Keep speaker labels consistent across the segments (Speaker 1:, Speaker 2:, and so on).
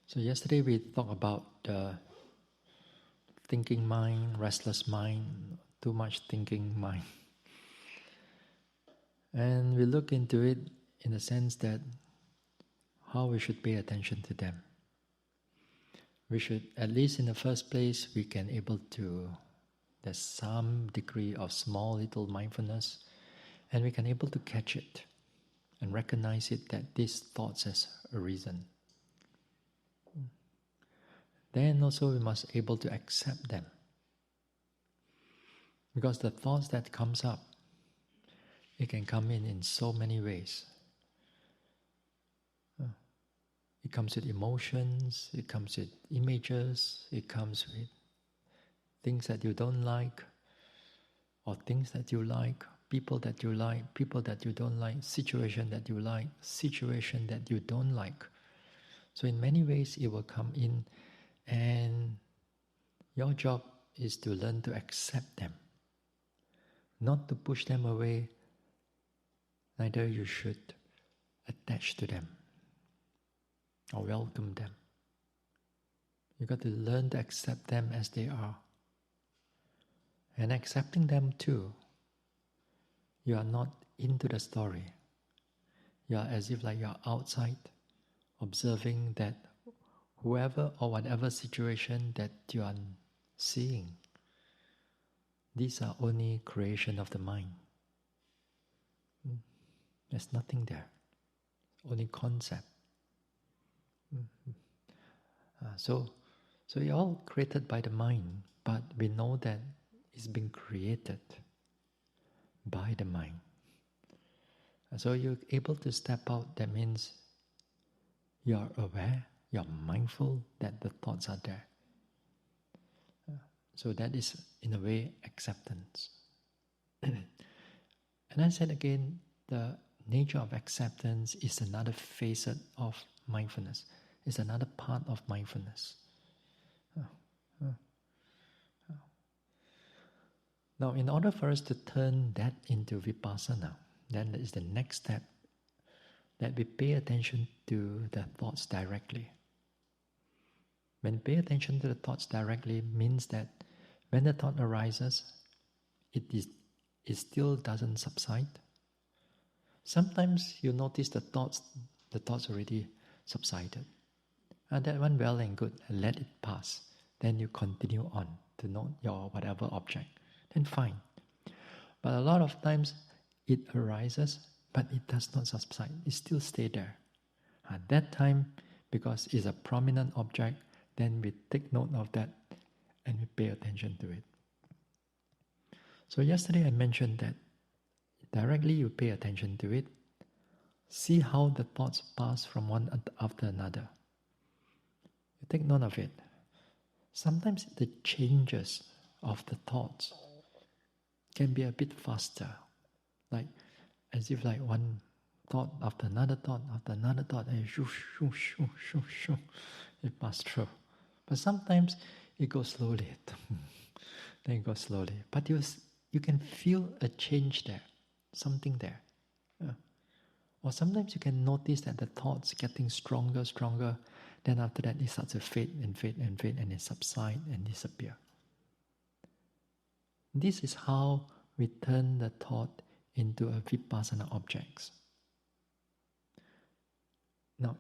Speaker 1: So yesterday we talked about the thinking mind, restless mind, too much thinking mind. And we look into it in the sense that how we should pay attention to them. We should, at least in the first place, we can able to, there's some degree of small little mindfulness, and we can able to catch it and recognize it that these thoughts has a reason. Then also we must able to accept them. Because the thoughts that comes up, it can come in so many ways. It comes with emotions, it comes with images, it comes with things that you don't like, or things that you like, people that you like, people that you don't like, situation that you like, situation that you don't like. So in many ways it will come in, and your job is to learn to accept them, not to push them away, neither you should attach to them or welcome them. You got to learn to accept them as they are. And accepting them too, you are not into the story. You are as if like you are outside, observing that whoever or whatever situation that you are seeing, these are only creation of the mind. There's nothing there, only concept. So it's all created by the mind, but we know that it's been created by the mind. So you're able to step out, that means you're aware, you're mindful that the thoughts are there. So that is, in a way, acceptance. And I said again, the nature of acceptance is another facet of mindfulness. It's another part of mindfulness. Now, in order for us to turn that into vipassana, then is the next step, that we pay attention to the thoughts directly. When we pay attention to the thoughts directly means that when the thought arises, it still doesn't subside. Sometimes you notice the thoughts already subsided. And that one well and good, and let it pass. Then you continue on to note your whatever object. Then fine. But a lot of times it arises, but it does not subside. It still stays there. At that time, because it's a prominent object, then we take note of that and we pay attention to it. So yesterday I mentioned that directly you pay attention to it, see how the thoughts pass from one after another. You take note of it. Sometimes the changes of the thoughts can be a bit faster, like as if like one thought after another thought after another thought, and shoo, shoo, shoo, shoo, shoo, it passes through. But sometimes it goes slowly. Then it goes slowly. But you can feel a change there, something there. Or sometimes you can notice that the thoughts getting stronger, stronger. Then after that it starts to fade and fade and fade, and it subside and disappear. This is how we turn the thought into a vipassana objects. Now,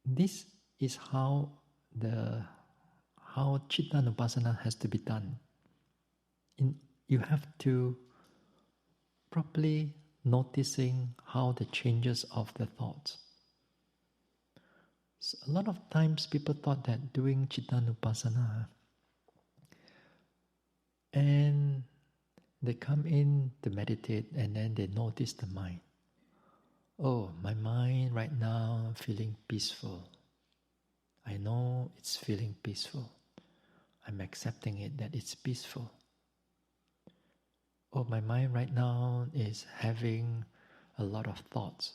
Speaker 1: this is how Chittanupassana has to be done. You have to properly noticing how the changes of the thoughts. So a lot of times people thought that doing Chittanupassana, and they come in to meditate and then they notice the mind. Oh, my mind right now feeling peaceful. I know it's feeling peaceful. I'm accepting it that it's peaceful. Oh, my mind right now is having a lot of thoughts.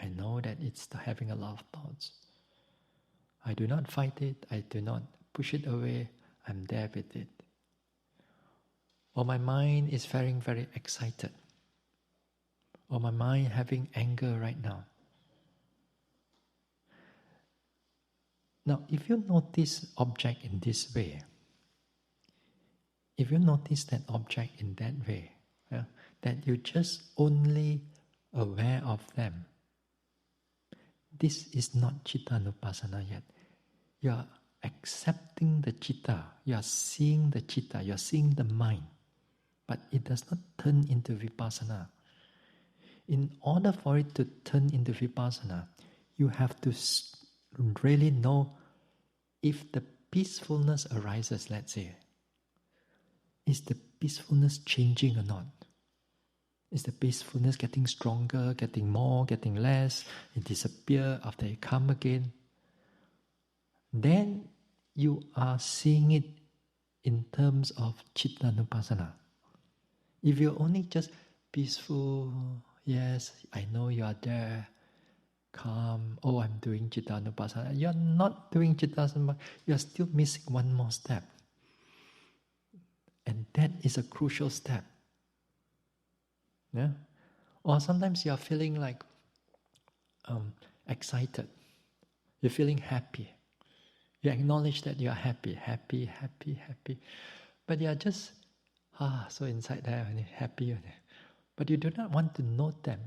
Speaker 1: I know that it's having a lot of thoughts. I do not fight it. I do not push it away. I'm there with it. Or my mind is very, very excited. Or my mind having anger right now. Now, if you notice object in this way, if you notice that object in that way, that you just only aware of them, this is not Chitta-nupassana yet. You are accepting the Chitta, you are seeing the Chitta, you are seeing the mind, but it does not turn into Vipassana. In order for it to turn into Vipassana, you have to really know if the peacefulness arises, let's say. Is the peacefulness changing or not? Is the peacefulness getting stronger, getting more, getting less? It disappears after it comes again. Then you are seeing it in terms of Chitta-nupassana. If you're only just peaceful, yes, I know you are there, calm, oh, I'm doing Chitta-nupassana. You're not doing Chitta-nupassana, you're still missing one more step. And that is a crucial step. Yeah? Or sometimes you are feeling like excited. You're feeling happy. You acknowledge that you are happy. But you are just, so inside there, happy. But you do not want to note them.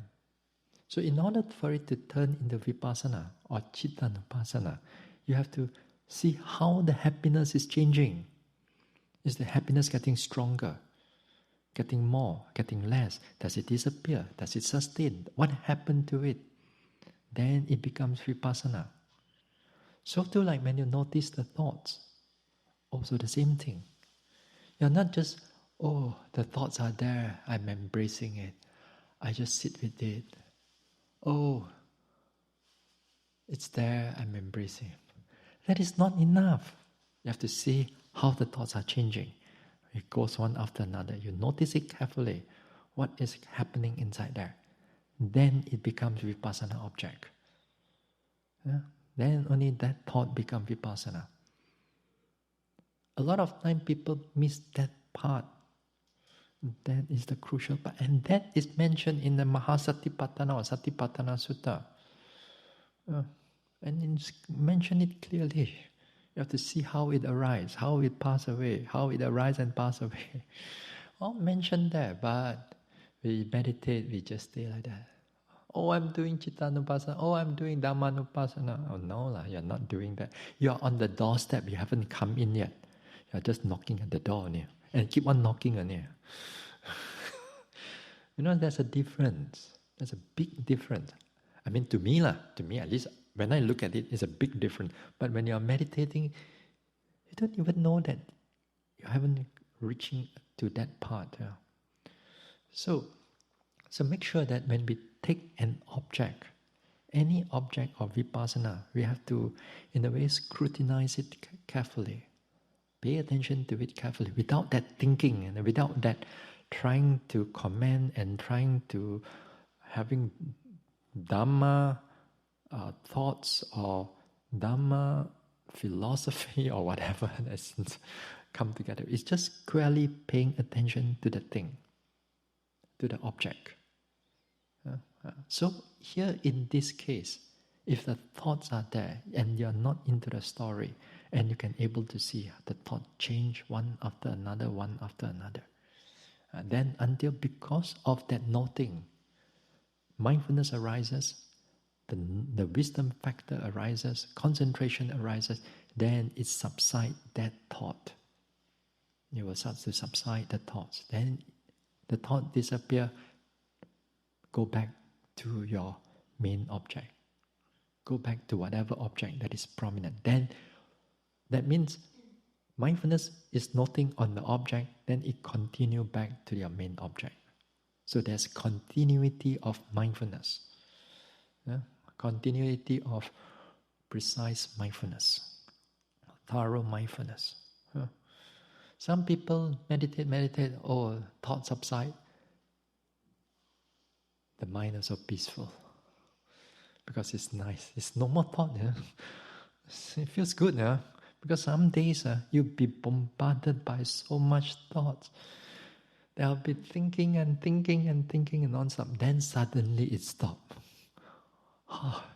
Speaker 1: So in order for it to turn into Vipassana or Chitta-nupassana, you have to see how the happiness is changing. Is the happiness getting stronger? Getting more? Getting less? Does it disappear? Does it sustain? What happened to it? Then it becomes Vipassana. So too, like when you notice the thoughts, also the same thing. You're not just, oh, the thoughts are there, I'm embracing it. I just sit with it. Oh, it's there, I'm embracing it. That is not enough. You have to see how the thoughts are changing. It goes one after another. You notice it carefully. What is happening inside there? Then it becomes Vipassana object. Yeah? Then only that thought becomes Vipassana. A lot of time people miss that part. That is the crucial part. And that is mentioned in the Mahasatipatthana or Satipatthana Sutta. And it's mentioned it clearly. You have to see how it arises, how it passes away, how it arises and passes away. All mentioned there, but we meditate, we just stay like that. Oh, I'm doing Chitta-nupassana. Oh, I'm doing Dhamma-nupassana. Oh, no, you're not doing that. You're on the doorstep. You haven't come in yet. You're just knocking at the door. And keep on knocking on it. There's a difference. There's a big difference. I mean, to me at least, when I look at it, it's a big difference. But when you're meditating, you don't even know that you haven't reaching to that part. Yeah. So make sure that when we take an object, any object of Vipassana, we have to, in a way, scrutinize it carefully. Pay attention to it carefully, without that thinking and without that trying to comment and trying to having Dhamma thoughts or Dhamma philosophy or whatever that's come together. It's just squarely paying attention to the thing, to the object. So here in this case, if the thoughts are there and you're not into the story, and you can able to see the thought change one after another, then until because of that noting, mindfulness arises, the wisdom factor arises, concentration arises, then it subsides that thought. You will start to subside the thoughts. Then the thought disappear, go back to your main object. Go back to whatever object that is prominent. Then that means mindfulness is noting on the object, then it continue back to your main object. So there's continuity of mindfulness. Continuity of precise mindfulness, thorough mindfulness. Some people meditate, thoughts subside. The mind is so peaceful. Because it's nice. It's no more thought. It feels good. Because some days you'll be bombarded by so much thoughts. They'll be thinking and non-stop. Then suddenly it stops.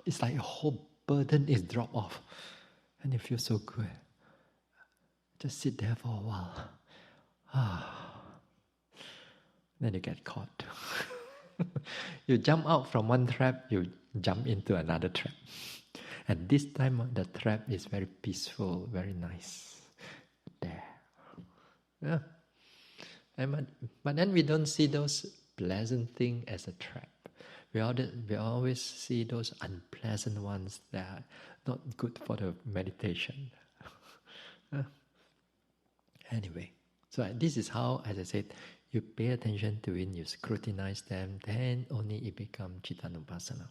Speaker 1: It's like a whole burden is dropped off. and you feel so good. Just sit there for a while. Then you get caught. You jump out from one trap, you jump into another trap. And this time the trap is very peaceful, very nice. There. Yeah. But then we don't see those pleasant things as a trap. We always see those unpleasant ones that are not good for the meditation. Anyway, so this is how, as I said, you pay attention to it, you scrutinize them, then only it becomes Chittanupassana.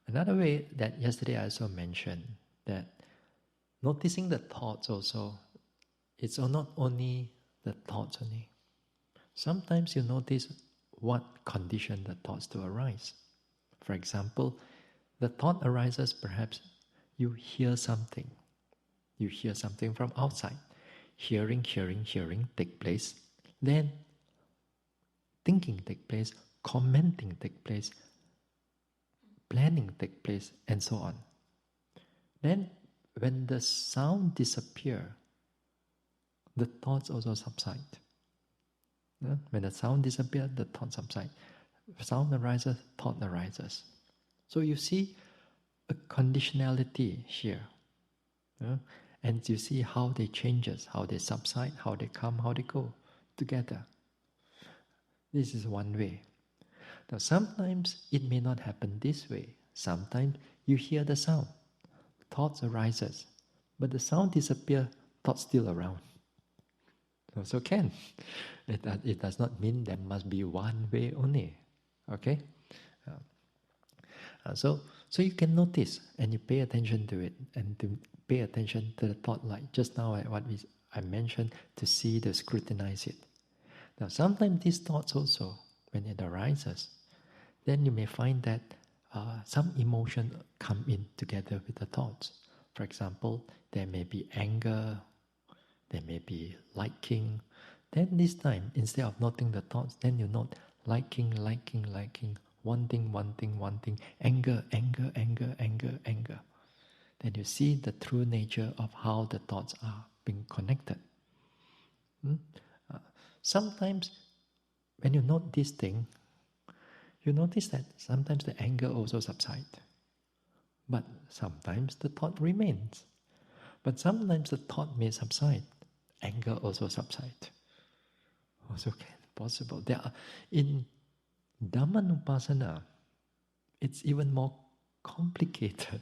Speaker 1: Another way that yesterday I also mentioned, that noticing the thoughts also, it's not only the thoughts only. Sometimes you notice what condition the thoughts to arise. For example, the thought arises, perhaps you hear something. You hear something from outside. Hearing take place. Then thinking take place, commenting take place, planning take place, and so on. Then when the sound disappears, the thoughts also subside. When the sound disappears, the thought subsides. Sound arises, thought arises. So you see a conditionality here. And you see how they changes, how they subside, how they come, how they go together. This is one way. Now sometimes it may not happen this way. Sometimes you hear the sound, thoughts arises, but the sound disappears, thoughts still around. Also can. It does not mean there must be one way only. Okay? So you can notice and you pay attention to it, and to pay attention to the thought, like just now I mentioned, to see, to scrutinize it. Now sometimes these thoughts also, when it arises, then you may find that some emotion come in together with the thoughts. For example, there may be anger, there may be liking. Then this time, instead of noting the thoughts, then you note liking, wanting, anger. Then you see the true nature of how the thoughts are being connected. Sometimes when you note this thing, you notice that sometimes the anger also subsides. But sometimes the thought remains. But sometimes the thought may subside. Anger also subsides. Also possible. In Dhammanupassana, it's even more complicated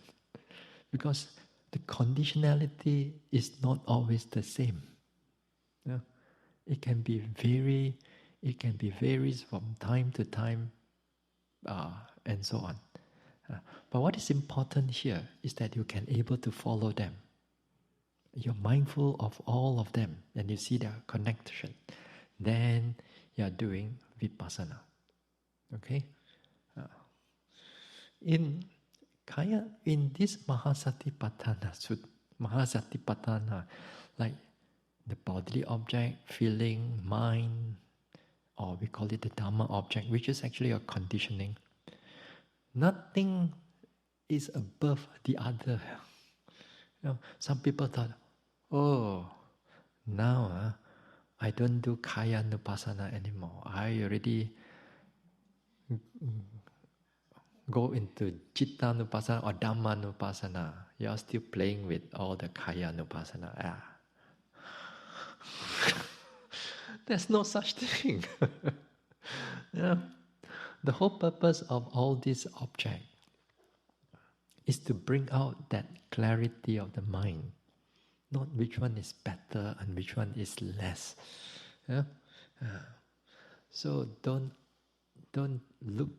Speaker 1: because the conditionality is not always the same. It can be varies from time to time, and so on. But what is important here is that you can able to follow them. You're mindful of all of them, and you see their connection. Then you are doing vipassana. Okay? In this Mahasatipatthana, like the bodily object, feeling, mind, or we call it the Dhamma object, which is actually a conditioning. Nothing is above the other. Some people thought, now I don't do Kaya Nupassana anymore. I already go into Citta Nupassana or Dhamma Nupassana. You are still playing with all the Kaya Nupassana. There's no such thing. The whole purpose of all these objects is to bring out that clarity of the mind, not which one is better and which one is less. So don't look,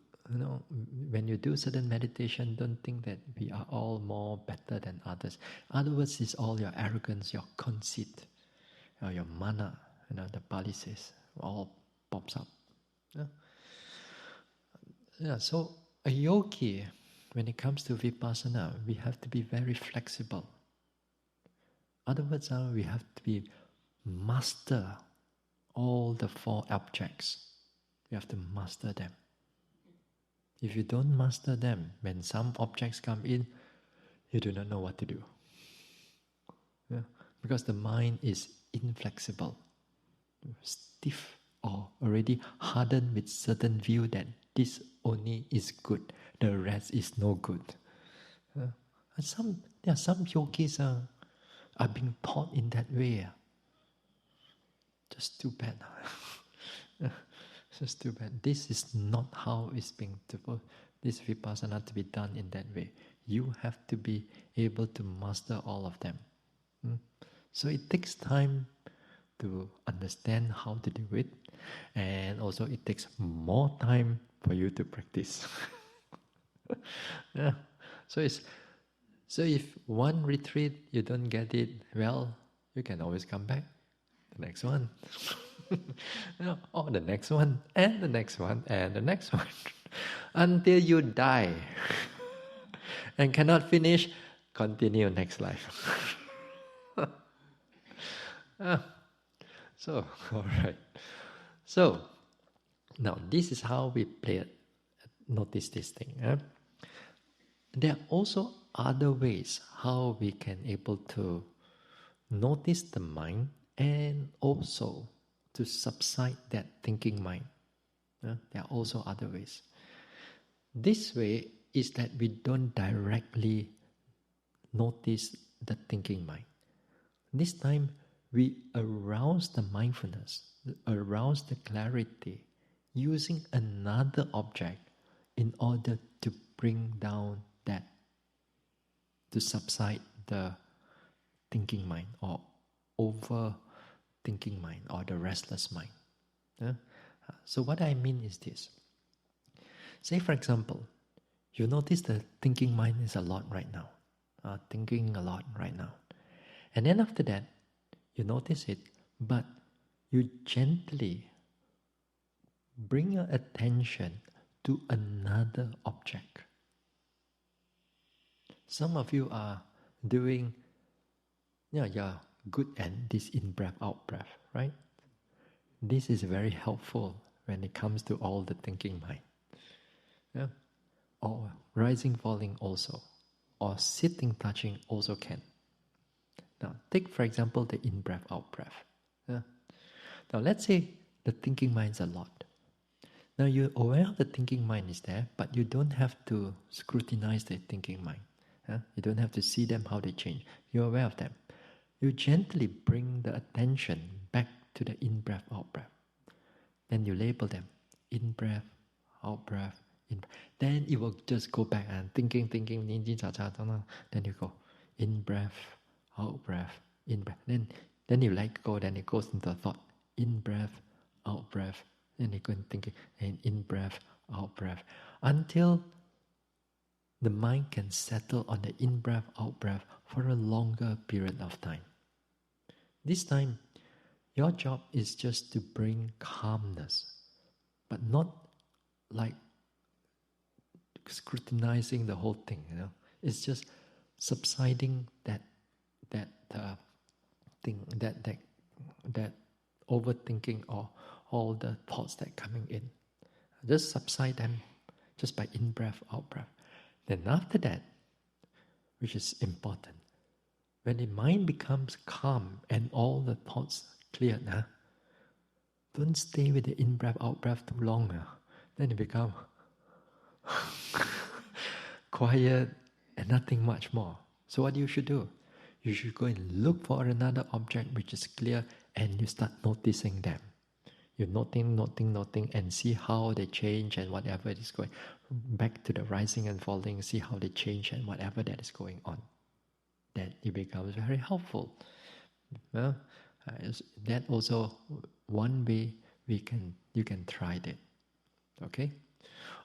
Speaker 1: when you do certain meditation, don't think that we are all more better than others. Otherwise, it's all your arrogance, your conceit, your mana, the Pali says, all pops up. So a yogi, when it comes to vipassana, we have to be very flexible. Otherwise, we have to master all the 4 objects. You have to master them. If you don't master them, when some objects come in, you do not know what to do. Yeah? Because the mind is inflexible, stiff, or already hardened with certain view that this only is good, the rest is no good. There are some yogis are being taught in that way. Just too bad. Just too bad. This is not how it's being developed. This vipassana to be done in that way. You have to be able to master all of them. So it takes time to understand how to do it, and also it takes more time for you to practice. Yeah. So if one retreat you don't get it well, you can always come back. The next one. Or the next one, and the next one, and the next one. Until you die. And cannot finish, continue next life. So, all right. So, now this is how we notice this thing. There are also other ways how we can able to notice the mind and also to subside that thinking mind. There are also other ways. This way is that we don't directly notice the thinking mind. This time we arouse the mindfulness, arouse the clarity using another object in order to bring down that, to subside the thinking mind or overthinking mind or the restless mind. So what I mean is this. Say for example, you notice the thinking mind is a lot right now. Thinking a lot right now. And then after that, you notice it, but you gently bring your attention to another object. Some of you are doing, you're good at this in-breath, out-breath, right? This is very helpful when it comes to all the thinking mind. Yeah? Or rising, falling also. Or sitting, touching also can. Now, take for example the in-breath, out-breath. Yeah? Now, let's say the thinking mind is a lot. Now, you're aware of the thinking mind is there, but you don't have to scrutinize the thinking mind. You don't have to see them, how they change. You're aware of them. You gently bring the attention back to the in-breath, out-breath. Then you label them. In-breath, out-breath, in-breath. Then it will just go back and thinking, then you go in-breath, out-breath, in-breath. Then you let go, then it goes into a thought. In-breath, out-breath. Then you go and thinking, and in-breath, out-breath. Until the mind can settle on the in-breath, out-breath for a longer period of time. This time, your job is just to bring calmness, but not like scrutinizing the whole thing. It's just subsiding that thing, that overthinking or all the thoughts that coming in. Just subside them, just by in-breath, out-breath. Then after that, which is important, when the mind becomes calm and all the thoughts cleared, don't stay with the in-breath, out-breath too long. Then it becomes quiet and nothing much more. So what you should do? You should go and look for another object which is clear and you start noticing them. You're noting, and see how they change and whatever is going back to the rising and falling, see how they change and whatever that is going on. Then it becomes very helpful. That also one way you can try that. Okay?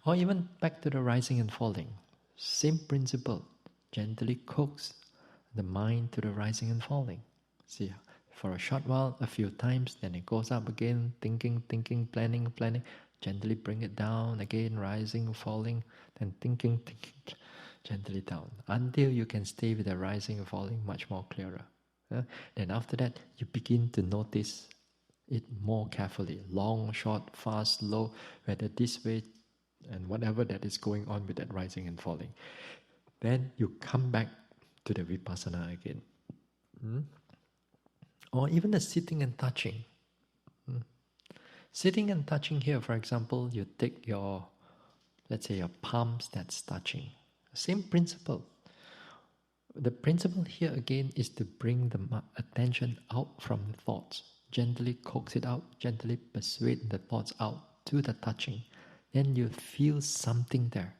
Speaker 1: Or even back to the rising and falling. Same principle. Gently coax the mind to the rising and falling. See, for a short while, a few times, then it goes up again, thinking, planning. Gently bring it down again, rising, falling, then thinking, gently down, until you can stay with the rising and falling much more clearer. Then after that, you begin to notice it more carefully, long, short, fast, slow, whether this way and whatever that is going on with that rising and falling. Then you come back to the vipassana again. Or even the sitting and touching. Sitting and touching here, for example, you take your, let's say your palms that's touching. Same principle. The principle here again is to bring the attention out from the thoughts. Gently coax it out, gently persuade the thoughts out to the touching. Then you feel something there.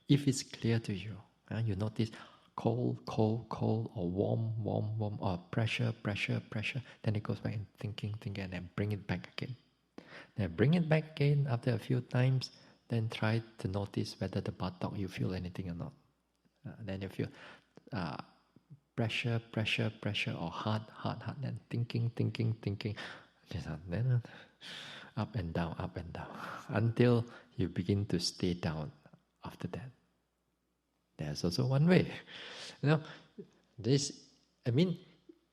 Speaker 1: If it's clear to you, you notice cold, cold, cold, or warm, warm, warm, or pressure, pressure, pressure. Then it goes back and thinking, and then bring it back again. Then bring it back again after a few times. Then try to notice whether the buttock you feel anything or not. Then you feel pressure, pressure, pressure, or hard, hard, hard. Then thinking. Then up and down, until you begin to stay down after that. There's also one way.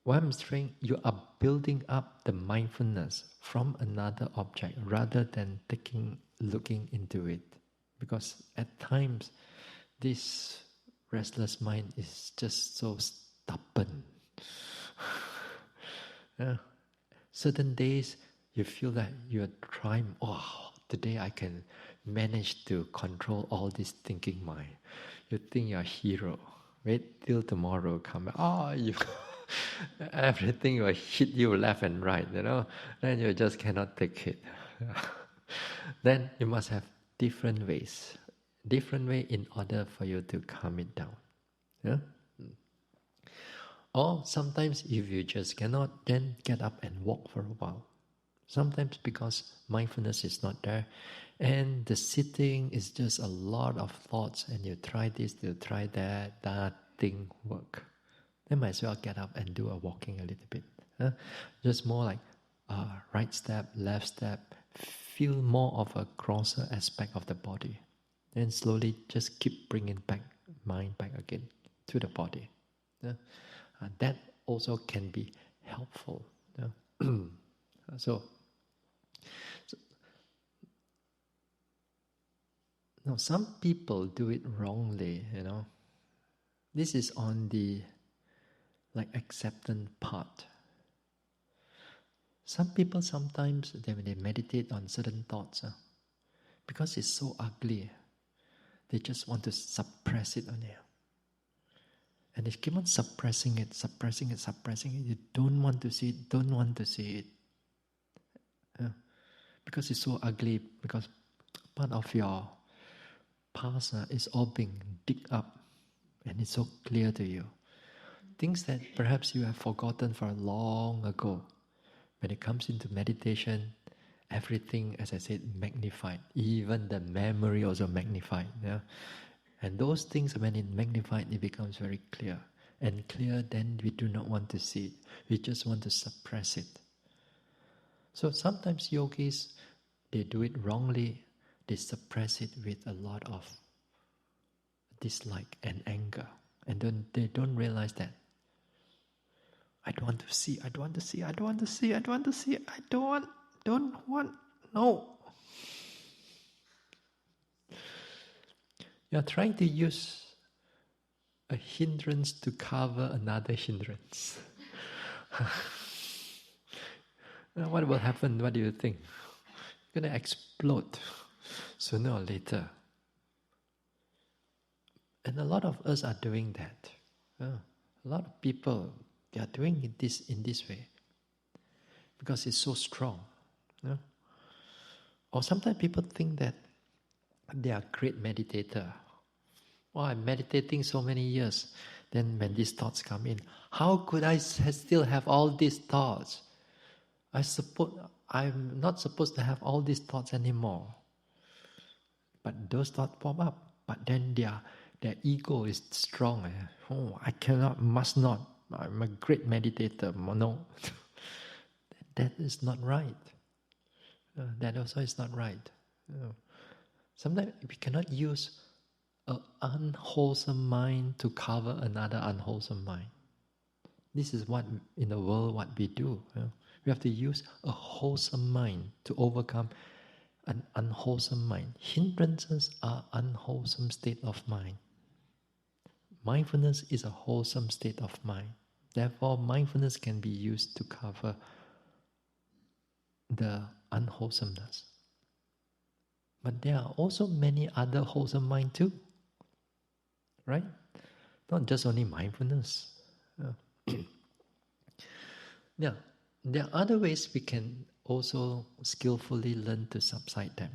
Speaker 1: What I'm saying, you are building up the mindfulness from another object rather than looking into it. Because at times, this restless mind is just so stubborn. Certain days, you feel that you're trying, today I can manage to control all this thinking mind. You think you're a hero. Wait till tomorrow come. Everything will hit you left and right, Then you just cannot take it. Then you must have different ways. Different way in order for you to calm it down. Or sometimes if you just cannot, then get up and walk for a while. Sometimes because mindfulness is not there, and the sitting is just a lot of thoughts, and you try this, you try that, nothing work. Then might as well get up and do a walking a little bit. Just more like right step, left step, feel more of a grosser aspect of the body. Then slowly just keep bringing mind back again to the body. That also can be helpful. Now, some people do it wrongly, This is on the acceptance part. Some people sometimes, when they meditate on certain thoughts, because it's so ugly, they just want to suppress it on you. And they keep on suppressing it. You don't want to see it, because it's so ugly, because part of your past is all being digged up, and it's so clear to you. Things that perhaps you have forgotten for long ago. When it comes into meditation, everything, as I said, magnified. Even the memory also magnified. And those things, when it magnified, it becomes very clear. And clear, then we do not want to see it. We just want to suppress it. So sometimes yogis, they do it wrongly. They suppress it with a lot of dislike and anger. And then they don't realize that I don't want to see, no. You're trying to use a hindrance to cover another hindrance. What will happen? What do you think? You're going to explode sooner or later. And a lot of us are doing that. A lot of people, they are doing this in this way because it's so strong. Or sometimes people think that they are a great meditator. I'm meditating so many years. Then when these thoughts come in, how could I still have all these thoughts? I suppose I'm not supposed to have all these thoughts anymore. But those thoughts pop up. But then their ego is strong. I cannot, must not. I'm a great meditator. No. That is not right. That also is not right. Sometimes we cannot use an unwholesome mind to cover another unwholesome mind. This is what in the world what we do. We have to use a wholesome mind to overcome an unwholesome mind. Hindrances are unwholesome state of mind. mindfulness is a wholesome state of mind. Therefore, mindfulness can be used to cover the unwholesomeness. But there are also many other wholesome minds too, right? Not just only mindfulness. Yeah, there are other ways we can also skillfully learn to subside them,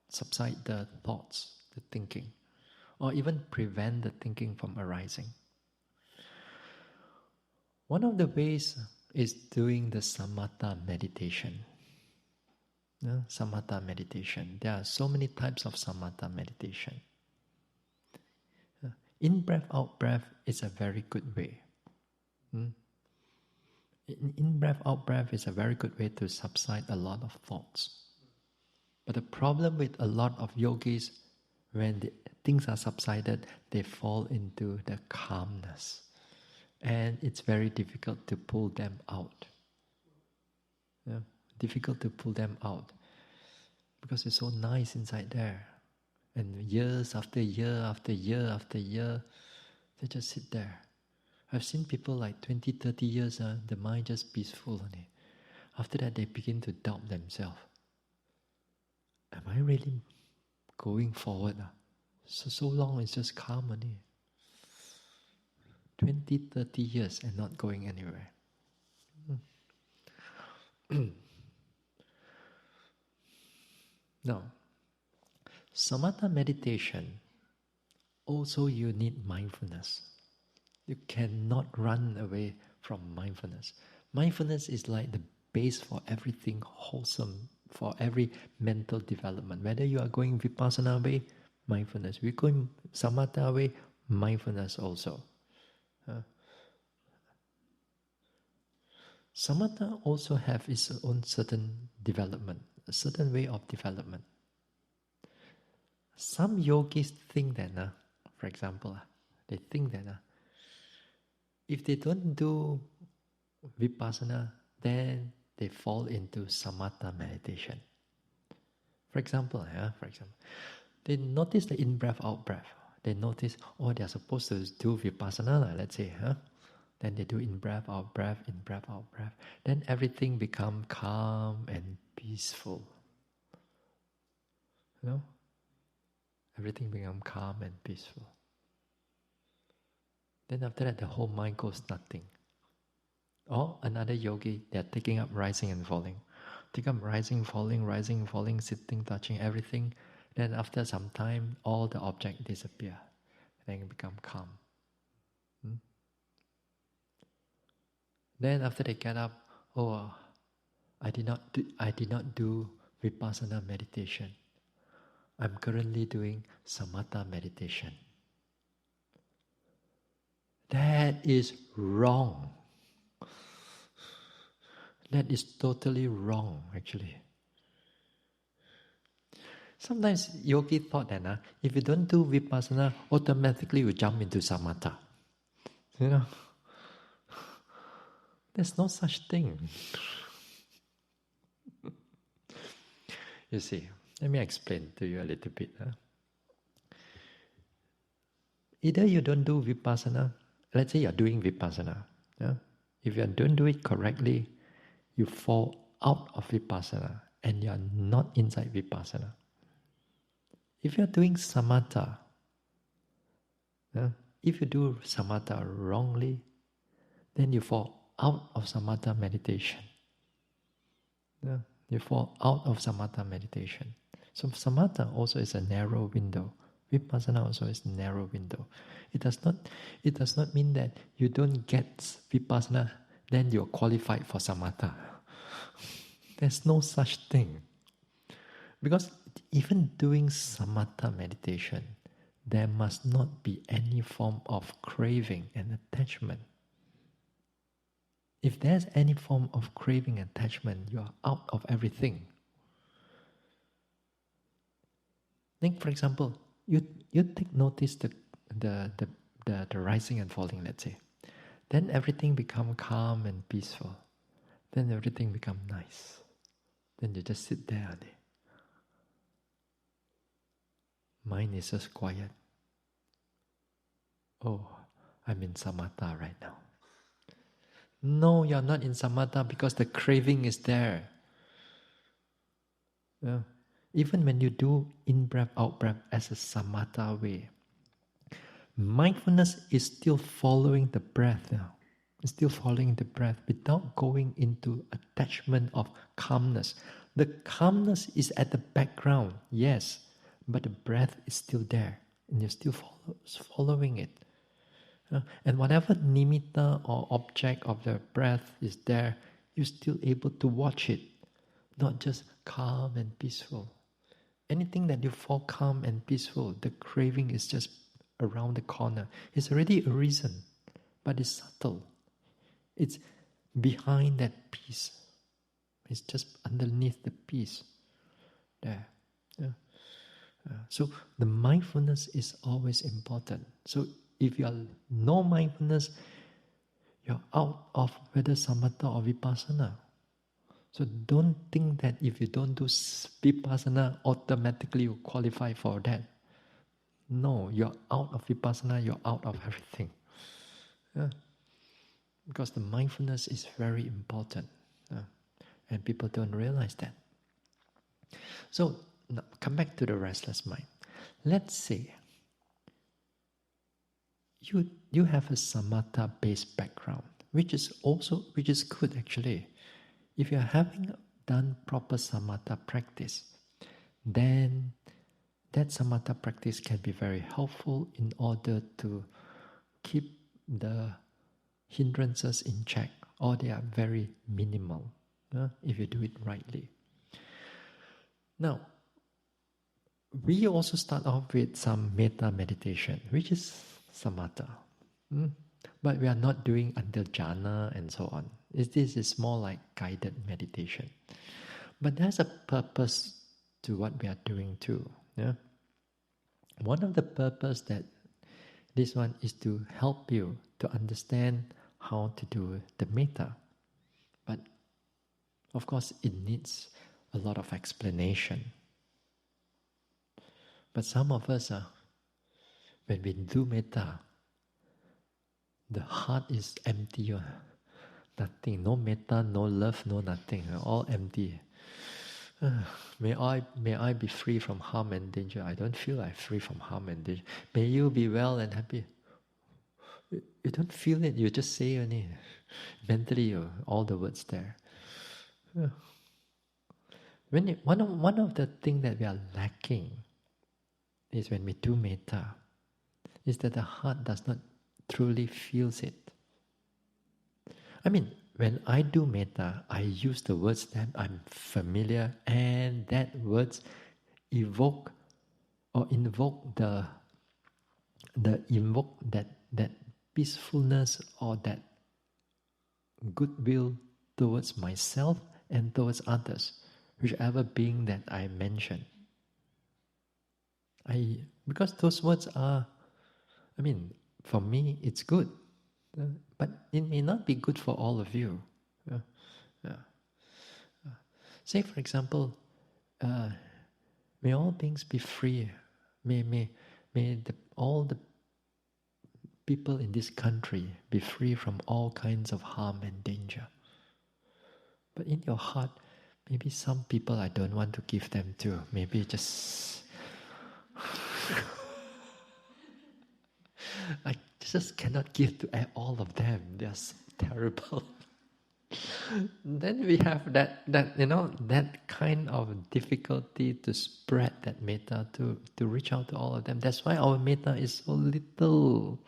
Speaker 1: subside the thoughts, the thinking, or even prevent the thinking from arising. One of the ways is doing the samatha meditation. Samatha meditation. There are so many types of samatha meditation. In-breath, out-breath is a very good way. In-breath, out-breath is a very good way to subside a lot of thoughts. But the problem with a lot of yogis, when things are subsided, they fall into the calmness. And it's very difficult to pull them out. Difficult to pull them out. Because it's so nice inside there. And years after year after year after year, they just sit there. I've seen people like 20, 30 years, the mind just peaceful. After that, they begin to doubt themselves. Am I really going forward? So long it's just calm only. 20, 30 years and not going anywhere. Now, samatha meditation, also you need mindfulness. You cannot run away from mindfulness. Mindfulness is like the base for everything wholesome, for every mental development. Whether you are going vipassana way, mindfulness. We're going samatha way, mindfulness also. Samatha also have its own certain development, a certain way of development. Some yogis think that, for example, they think that if they don't do vipassana, then they fall into samatha meditation. For example, they notice the in-breath, out-breath. They notice, they are supposed to do vipassana, let's say, Then they do in-breath, out-breath, in-breath, out-breath. Then everything becomes calm and peaceful. Everything becomes calm and peaceful. Then after that, the whole mind goes nothing. Or another yogi, they are taking up rising and falling. Take up rising, falling, sitting, touching, everything. Then after some time, all the objects disappear. Then it becomes calm. Then after they get up, I did not do vipassana meditation. I'm currently doing samatha meditation. That is wrong. That is totally wrong, actually. Sometimes yogi thought that if you don't do vipassana, automatically you jump into samatha. There's no such thing. You see, let me explain to you a little bit. Either you don't do vipassana, let's say you're doing vipassana. If you don't do it correctly, you fall out of vipassana and you are not inside vipassana. If you're doing samatha, if you do samatha wrongly, then you fall out of samatha meditation. You fall out of samatha meditation. So samatha also is a narrow window. Vipassana also is a narrow window. It does not mean that you don't get vipassana, then you're qualified for samatha. There's no such thing. Because even doing samatha meditation, there must not be any form of craving and attachment. If there's any form of craving and attachment, you are out of everything. Think, for example, you take notice the rising and falling, let's say. Then everything become calm and peaceful. Then everything become nice. Then you just sit there. Mind is just quiet. oh, I'm in samatha right now. No, you're not in samatha because the craving is there. Yeah. Even when you do in-breath, out-breath as a samatha way, mindfulness is still following the breath now. It's still following the breath without going into attachment of calmness. The calmness is at the background, yes, but the breath is still there, and you're still following it. And whatever nimitta or object of the breath is there, you're still able to watch it, not just calm and peaceful. Anything that you fall calm and peaceful, the craving is just around the corner. It's already arisen, but it's subtle. It's behind that peace. It's just underneath the peace. There. Yeah. So the mindfulness is always important. So if you are no mindfulness, you're out of whether samatha or vipassana. So don't think that if you don't do vipassana, automatically you qualify for that. No, you're out of vipassana, you're out of everything. Yeah. Because the mindfulness is very important. And people don't realize that. So, now come back to the restless mind. Let's say you have a samatha-based background, which is good actually. If you are having done proper samatha practice, then that samatha practice can be very helpful in order to keep the hindrances in check, or they are very minimal if you do it rightly. Now, we also start off with some metta meditation, which is samatha. But we are not doing until jhana and so on. This is more like guided meditation. But there's a purpose to what we are doing too. Yeah? One of the purpose that this one is to help you to understand how to do the metta. But of course it needs a lot of explanation. But some of us, when we do metta, the heart is empty. Nothing, no metta, no love, no nothing, all empty. May I be free from harm and danger. I don't feel I'm free from harm and danger. May you be well and happy. You don't feel it, you just say only. Mentally, all the words there. One of the things that we are lacking is when we do metta, is that the heart does not truly feels it. I mean, when I do metta, I use the words that I'm familiar, and that words invoke that peacefulness or that goodwill towards myself and towards others, whichever being that I mention. Because those words are, for me it's good, but it may not be good for all of you. Say, for example, may all beings be free. May all the people in this country be free from all kinds of harm and danger. But in your heart, maybe some people I don't want to give them to. Maybe just I just cannot give to all of them. They are so terrible. Then we have that kind of difficulty to spread that metta, to reach out to all of them. That's why our metta is so little.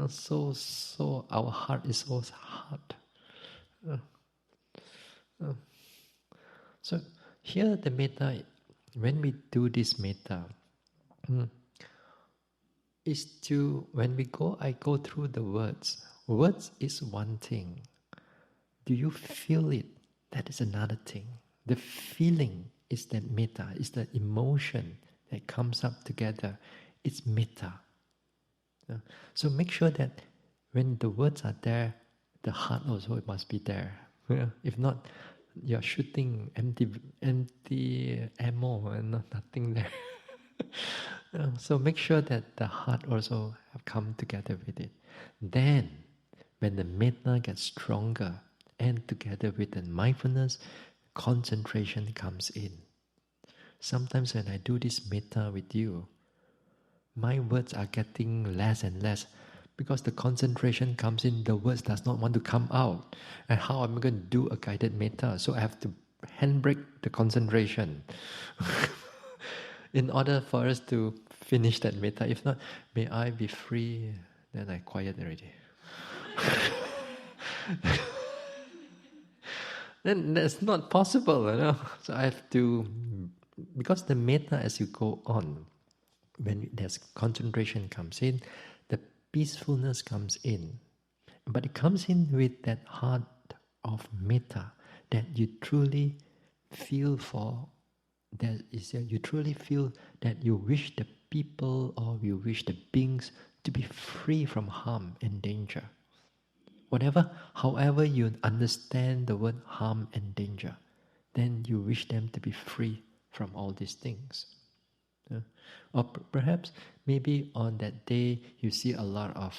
Speaker 1: So our heart is so hard. So here the metta, when we do this metta, is to, when I go through the words. Words is one thing. Do you feel it? That is another thing. The feeling is that metta, is the emotion that comes up together. It's metta. So make sure that when the words are there, the heart also must be there. If not, you're shooting empty ammo and nothing there. So make sure that the heart also have come together with it. Then, when the metta gets stronger and together with the mindfulness, concentration comes in. Sometimes when I do this metta with you, my words are getting less and less because the concentration comes in, the words does not want to come out. And how am I going to do a guided metta? So I have to handbrake the concentration in order for us to finish that metta. If not, may I be free, then I quiet already. Then that's not possible, you know. So I have to, because the metta as you go on, when there's concentration comes in, the peacefulness comes in. But it comes in with that heart of metta that you truly feel for, that is, you truly feel that you wish the people or you wish the beings to be free from harm and danger. However you understand the word harm and danger, then you wish them to be free from all these things. Or perhaps maybe on that day you see a lot of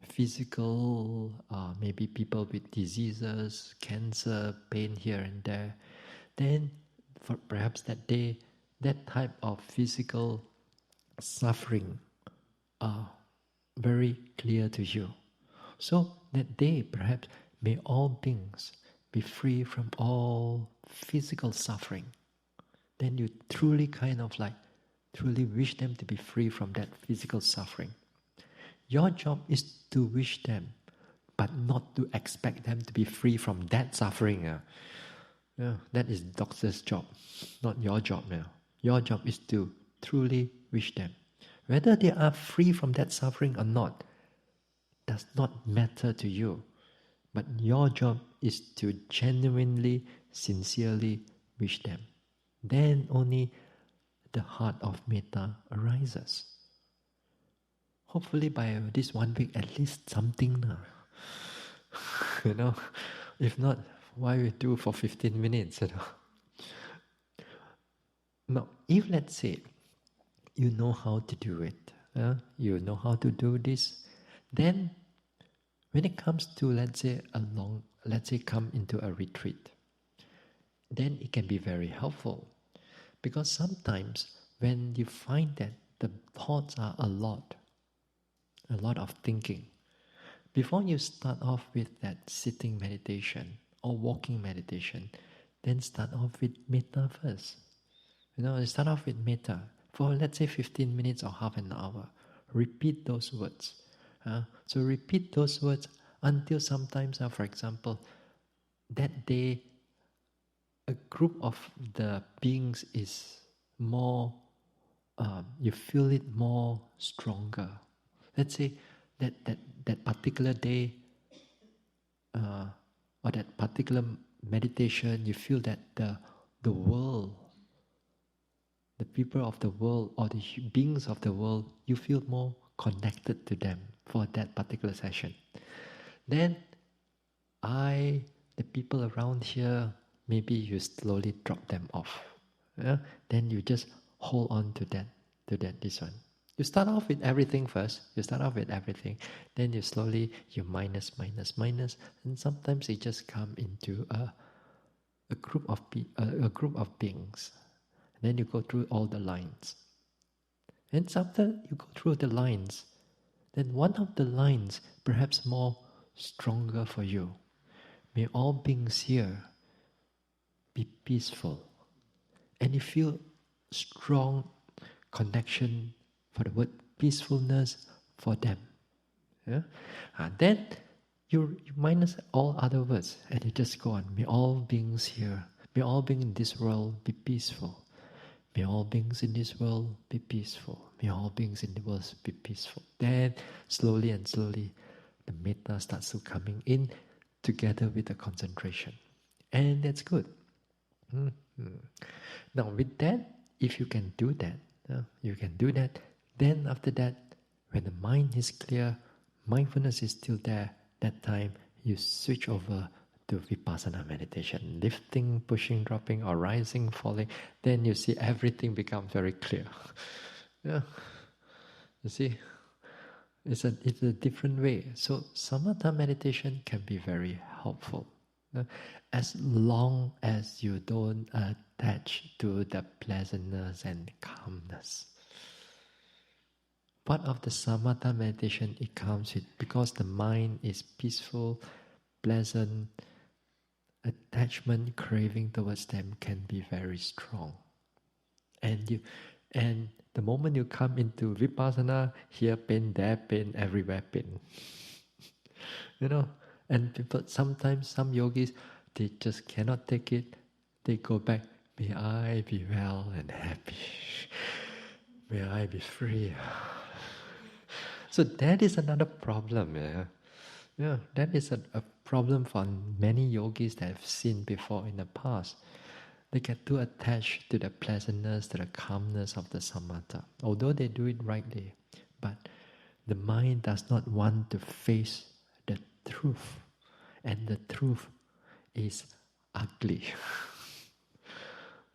Speaker 1: physical, maybe people with diseases, cancer, pain here and there. Then for perhaps that day, that type of physical suffering are very clear to you. So that day, perhaps, may all beings be free from all physical suffering. Then you truly truly wish them to be free from that physical suffering. Your job is to wish them, but not to expect them to be free from that suffering. Yeah, that is doctor's job, not your job now. Your job is to truly wish them. Whether they are free from that suffering or not does not matter to you. But your job is to genuinely, sincerely wish them. Then only the heart of metta arises. Hopefully by this 1 week, at least something now. You know, if not, why we do for 15 minutes, you know? Now, if let's say you know how to do it, you know how to do this, then when it comes to, let's say come into a retreat, then it can be very helpful. Because sometimes when you find that the thoughts are a lot of thinking, before you start off with that sitting meditation or walking meditation, then start off with metta first. You know, start off with metta for, let's say, 15 minutes or half an hour. Repeat those words. So repeat those words until sometimes, for example, that day, a group of the beings is more, you feel it more stronger. Let's say that particular day or that particular meditation, you feel that the world, the people of the world or the beings of the world, you feel more connected to them for that particular session. Then the people around here, maybe you slowly drop them off. Then you just hold on to this one. You start off with everything first. Then you slowly, you minus, and sometimes you just come into a group of beings. Then you go through all the lines. And after you go through the lines, then one of the lines, perhaps more stronger for you. May all beings here be peaceful. And you feel strong connection for the word peacefulness for them. Yeah? Then you minus all other words and you just go on. May all beings here, may all beings in this world be peaceful. May all beings in this world be peaceful. May all beings in the world be peaceful. Then slowly and slowly the metta starts to coming in together with the concentration. And that's good. Now with that, if you can do that, then after that, when the mind is clear, mindfulness is still there, that time you switch over do vipassana meditation, lifting, pushing, dropping, or rising, falling, then you see everything becomes very clear. Yeah, you see, it's a different way. So samatha meditation can be very helpful, as long as you don't attach to the pleasantness and calmness. Part of the samatha meditation, it comes with, because the mind is peaceful, pleasant, attachment, craving towards them can be very strong. And the moment you come into vipassana, here pain, there pain, everywhere pain. And people, sometimes some yogis, they just cannot take it. They go back, may I be well and happy. May I be free. So that is another problem. Yeah, that is a problem for many yogis that I've seen before in the past. They get too attached to the pleasantness, to the calmness of the samatha, although they do it rightly. But the mind does not want to face the truth. And the truth is ugly.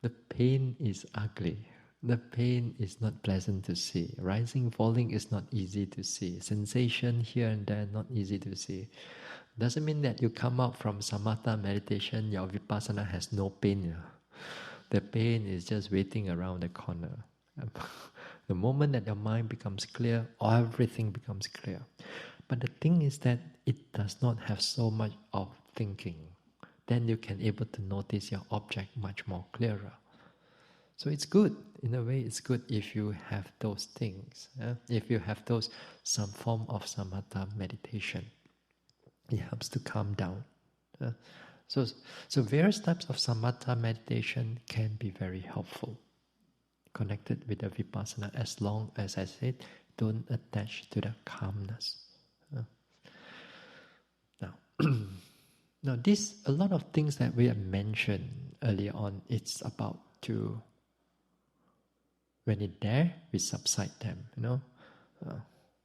Speaker 1: The pain is ugly. The pain is not pleasant to see. Rising, falling is not easy to see. Sensation here and there, not easy to see. Doesn't mean that you come out from samatha meditation, your vipassana has no pain. The pain is just waiting around the corner. The moment that your mind becomes clear, everything becomes clear. But the thing is that it does not have so much of thinking. Then you can able to notice your object much more clearer. So it's good, in a way it's good if you have those things. If you have some form of samatha meditation. It helps to calm down. So various types of samatha meditation can be very helpful, connected with the vipassana, as long as I said, don't attach to the calmness. Now this, a lot of things that we have mentioned earlier on, it's about to, when it's there, we subside them,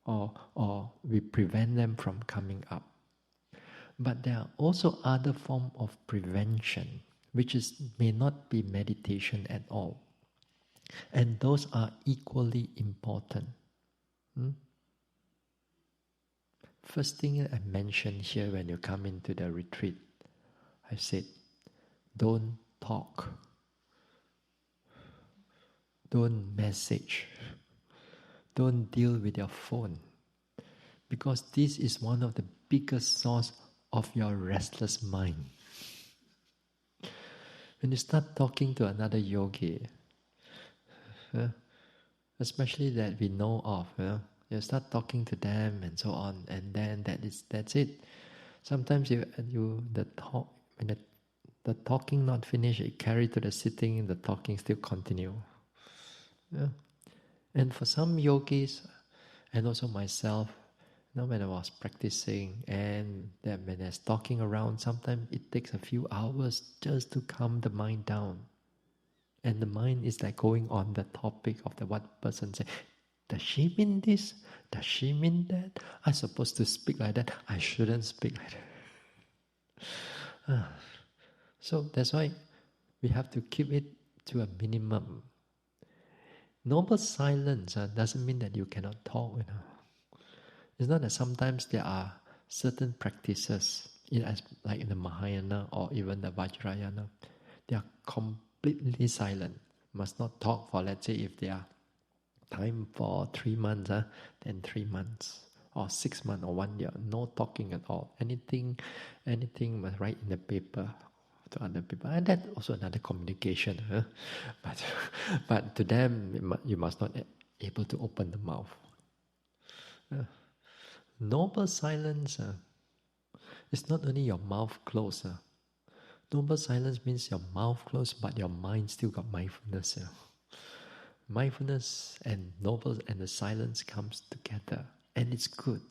Speaker 1: or we prevent them from coming up. But there are also other forms of prevention, which may not be meditation at all. And those are equally important. First thing I mentioned here when you come into the retreat, I said, don't talk. Don't message. Don't deal with your phone. Because this is one of the biggest source of your restless mind. When you start talking to another yogi, especially that we know of, you start talking to them and so on, and then that's it. Sometimes when the talking not finished, it carry to the sitting, the talking still continue. And for some yogis, and also myself, when I was practicing and then when I was talking around, sometimes it takes a few hours just to calm the mind down. And the mind is like going on the topic of what person said. Does she mean this? Does she mean that? I'm supposed to speak like that. I shouldn't speak like that. So that's why we have to keep it to a minimum. Noble silence doesn't mean that you cannot talk. It's not that sometimes there are certain practices, like in the Mahayana or even the Vajrayana, they are completely silent. Must not talk for, let's say, if they are time for 3 months, then 3 months, or 6 months, or 1 year, no talking at all. Anything must write in the paper to other people, and that's also another communication. But to them, you must not be able to open the mouth. Noble silence is not only your mouth closed. Noble silence means your mouth closed, but your mind still got mindfulness. Mindfulness and noble and the silence comes together, and it's good.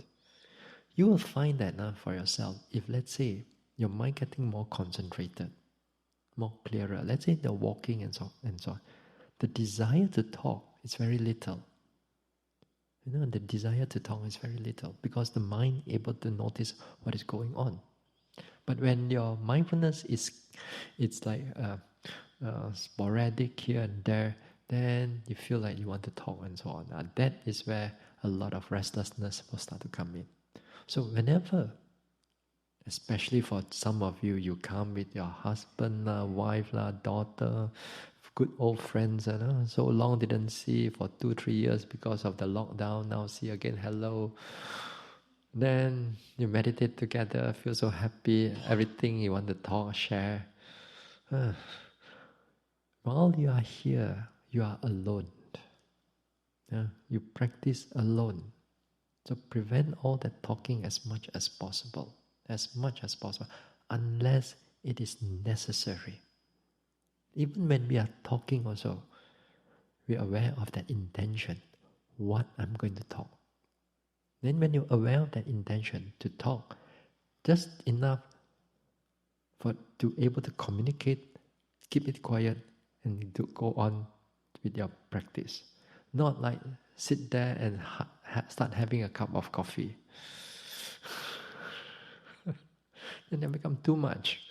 Speaker 1: You will find that for yourself. If, let's say, your mind getting more concentrated, more clearer, let's say the walking and so on, the desire to talk is very little. The desire to talk is very little because the mind able to notice what is going on. But when your mindfulness it's like sporadic here and there, then you feel like you want to talk and so on. That is where a lot of restlessness will start to come in. So whenever, especially for some of you, you come with your husband, wife, daughter, good old friends, and so long didn't see for 2-3 years because of the lockdown. Now see again, hello. Then you meditate together, feel so happy, everything you want to talk, share. While you are here, you are alone. You practice alone. So prevent all that talking as much as possible, unless it is necessary. Even when we are talking also, we are aware of that intention, what I'm going to talk. Then when you're aware of that intention to talk, just enough to able to communicate, keep it quiet, and to go on with your practice. Not like sit there and start having a cup of coffee. Then it becomes too much.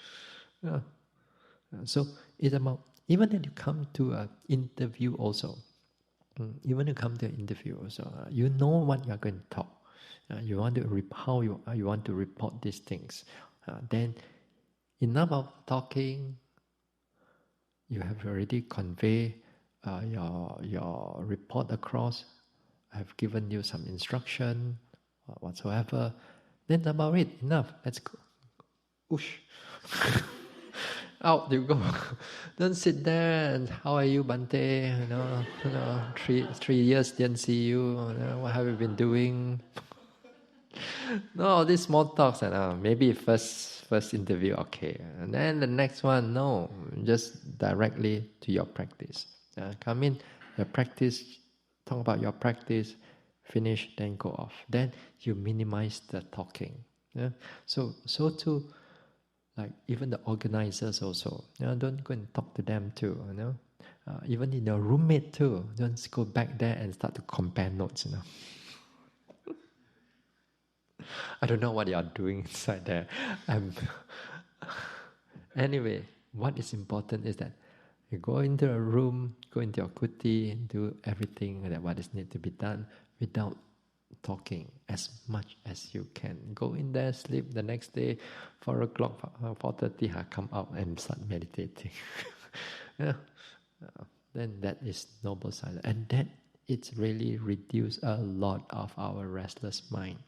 Speaker 1: So it's about, even when you come to an interview also, even you come to an interview also, you know what you're going to talk. You want to how you want to report these things. Then enough of talking. You have already conveyed your report across. I have given you some instruction whatsoever. Then about it, enough. Let's go. Whoosh. Out you go. Don't sit there and how are you, Bhante? You know, 3 years didn't see you. What have you been doing? No, these small talks and maybe first interview, okay, and then the next one, no, just directly to your practice. Come in, your practice, talk about your practice, finish, then go off. Then you minimize the talking. So too, like even the organizers also, don't go and talk to them too. Even in your roommate too, don't go back there and start to compare notes. I don't know what you are doing inside there. Anyway, what is important is that you go into a room, go into your kuti, do everything that what is need to be done without talking as much as you can. Go in there, sleep. The next day, 4 o'clock, 4:30, come out and start meditating. Then that is noble silence, and that it's really reduced a lot of our restless mind.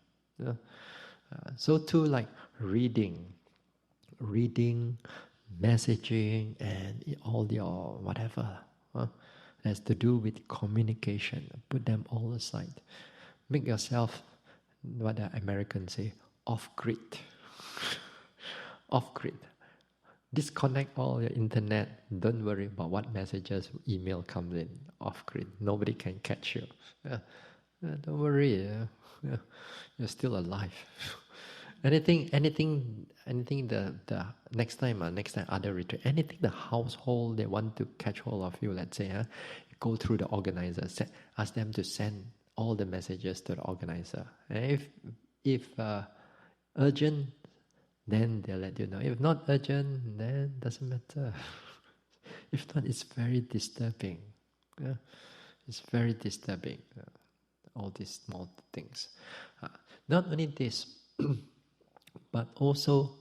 Speaker 1: So too, like reading, messaging, and all your whatever has to do with communication. Put them all aside. Make yourself, what the Americans say, off grid. Off grid. Disconnect all your internet. Don't worry about what messages, email comes in. Off grid. Nobody can catch you. Don't worry. You're still alive. Anything. The next time other retreat. Anything the household they want to catch hold of you. Let's say, go through the organizer. Ask them to send all the messages to the organizer. And if urgent, then they'll let you know. If not urgent, then doesn't matter. If not, it's very disturbing. It's very disturbing. All these small things. Not only this, but also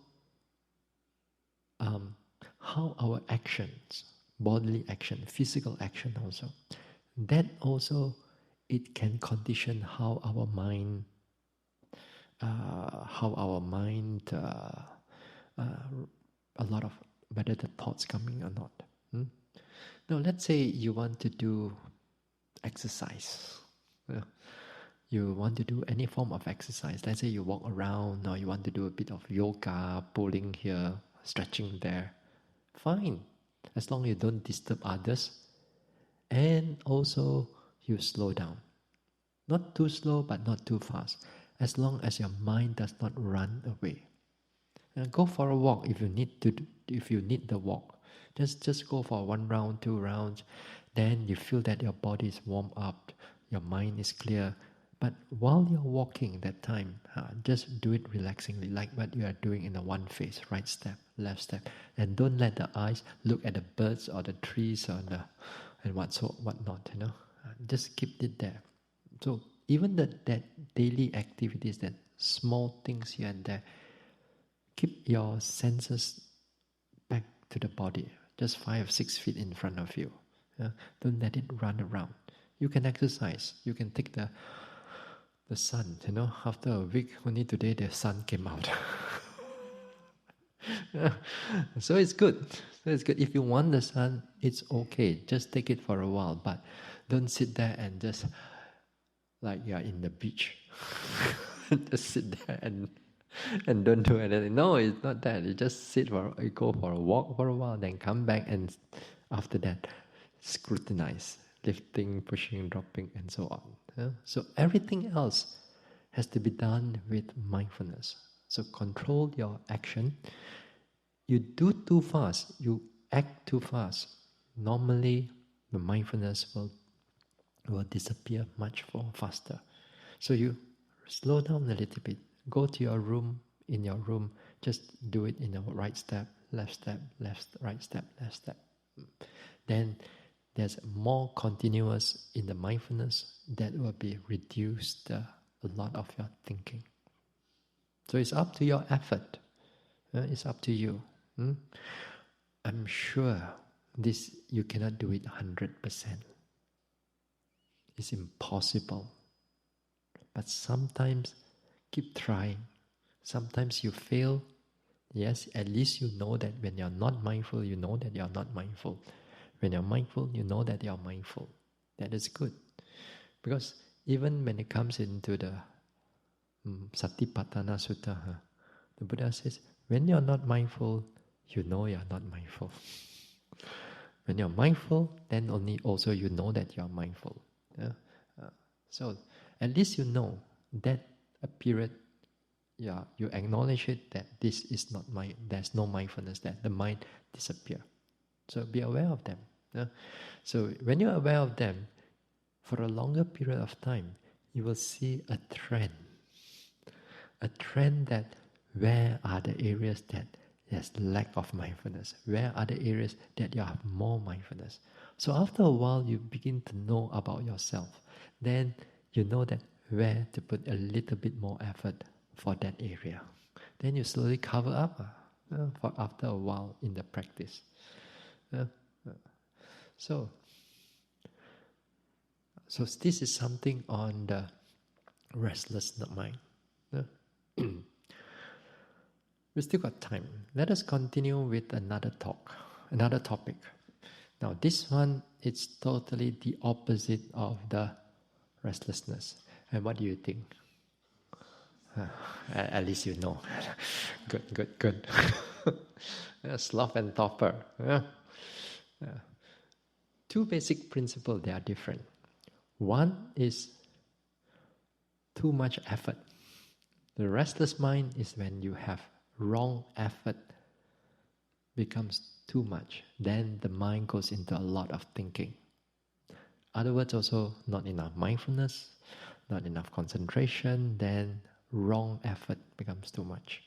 Speaker 1: how our actions, bodily action, physical action also, that also it can condition how our mind a lot of whether the thoughts coming or not. Now let's say you want to do exercise. You want to do any form of exercise. Let's say you walk around, or you want to do a bit of yoga, pulling here, stretching there. Fine, as long as you don't disturb others, and also you slow down. Not too slow, but not too fast. As long as your mind does not run away. And go for a walk if you need the walk. Just go for 1 round, 2 rounds. Then you feel that your body is warmed up, your mind is clear. But while you're walking that time, just do it relaxingly, like what you are doing in a one phase, right step, left step. And don't let the eyes look at the birds or the trees or and whatnot, just keep it there. So even that daily activities, that small things here and there, keep your senses back to the body, just 5 or 6 feet in front of you. Don't let it run around. You can exercise. You can take the sun, after a week, only today the sun came out. So it's good. If you want the sun, it's okay. Just take it for a while, but don't sit there and just like you're in the beach. Just sit there and don't do anything. No, it's not that. You just go for a walk for a while, then come back, and after that, scrutinize, lifting, pushing, dropping, and so on. So everything else has to be done with mindfulness. So control your action. You do too fast, you act too fast, normally the mindfulness will disappear much more faster. So you slow down a little bit. Go to your room. In your room, just do it in a right step, right step, left step. Then there's more continuous in the mindfulness that will be reduced a lot of your thinking. So it's up to your effort. It's up to you. I'm sure this you cannot do it 100%. It's impossible. But sometimes keep trying. Sometimes you fail. Yes, at least you know that when you're not mindful, you know that you're not mindful. When you're mindful, you know that you're mindful. That is good. Because even when it comes into the Satipatthana Sutta, the Buddha says, when you're not mindful, you know you're not mindful. When you're mindful, then only also you know that you're mindful. So at least you know that a period, you acknowledge it, that this is not there's no mindfulness there, the mind disappear. So be aware of them. So when you're aware of them, for a longer period of time, you will see a trend that where are the areas that there's lack of mindfulness, where are the areas that you have more mindfulness. So after a while, you begin to know about yourself. Then you know that where to put a little bit more effort for that area. Then you slowly cover up for after a while in the practice. So this is something on the restless mind. We still got time. Let us continue with another topic. Now this one, it's totally the opposite of the restlessness. And what do you think? At least you know. Good. Sloth and topper. Two basic principles, they are different. One is too much effort. The restless mind is when you have wrong effort, becomes too much. Then the mind goes into a lot of thinking. Other words, also not enough mindfulness, not enough concentration, then wrong effort becomes too much.